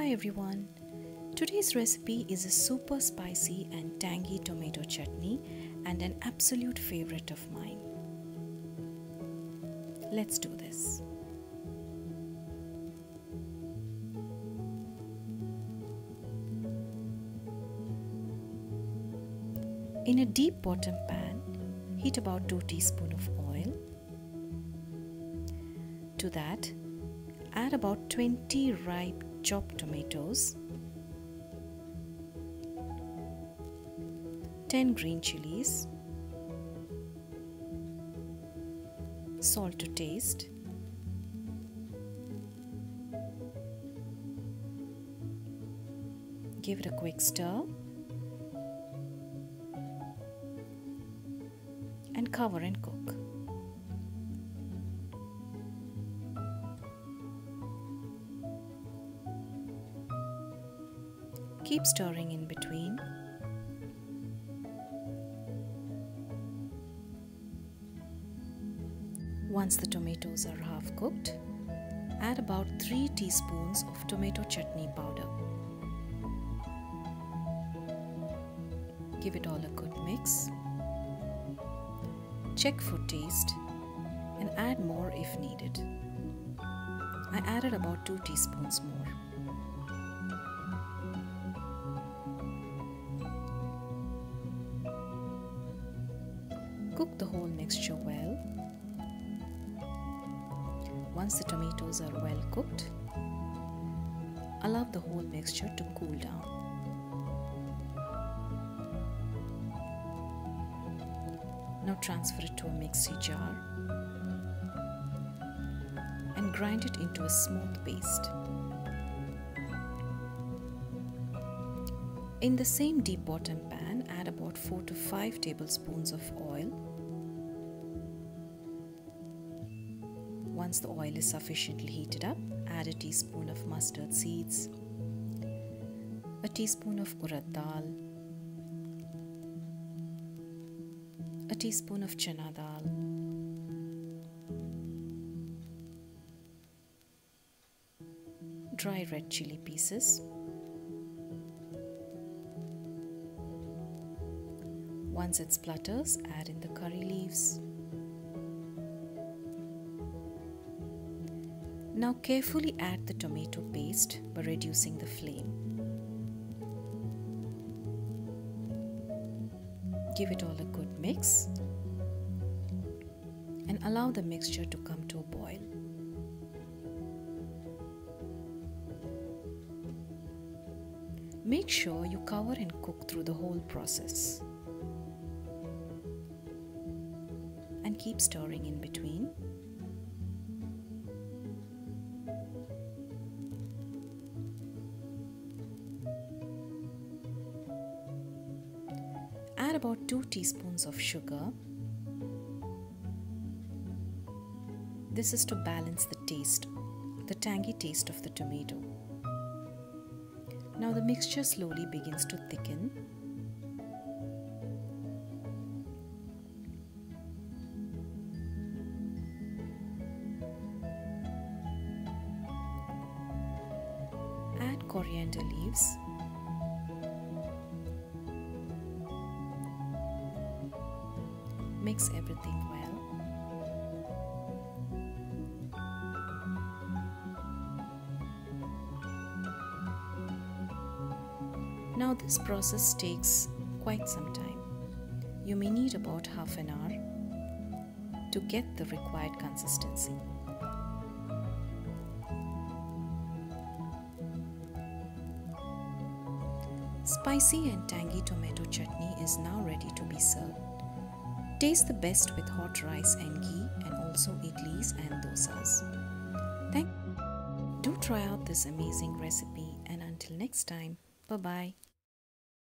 Hi everyone. Today's recipe is a super spicy and tangy tomato chutney and an absolute favorite of mine. Let's do this. In a deep bottom pan, heat about 2 teaspoons of oil. To that, add about 20 ripe chopped tomatoes, 10 green chillies, salt to taste, give it a quick stir and cover and cook. Keep stirring in between. Once the tomatoes are half cooked, add about 3 teaspoons of tomato chutney powder. Give it all a good mix. Check for taste and add more if needed. I added about 2 teaspoons more. Cook the whole mixture well. Once the tomatoes are well cooked, allow the whole mixture to cool down. Now transfer it to a mixie jar and grind it into a smooth paste. In the same deep bottom pan, add about 4 to 5 tablespoons of oil. Once the oil is sufficiently heated up, add a teaspoon of mustard seeds, a teaspoon of urad dal, a teaspoon of channa dal, dry red chilli pieces. Once it splutters, add in the curry leaves. Now carefully add the tomato paste by reducing the flame. Give it all a good mix and allow the mixture to come to a boil. Make sure you cover and cook through the whole process. And keep stirring in between. Add about 2 teaspoons of sugar. This is to balance the taste, the tangy taste of the tomato. Now the mixture slowly begins to thicken. Add coriander leaves. Mix everything well. Now this process takes quite some time. You may need about half an hour to get the required consistency. Spicy and tangy tomato chutney is now ready to be served. Tastes the best with hot rice and ghee, and also idlis and dosas. Do try out this amazing recipe, and until next time, bye-bye.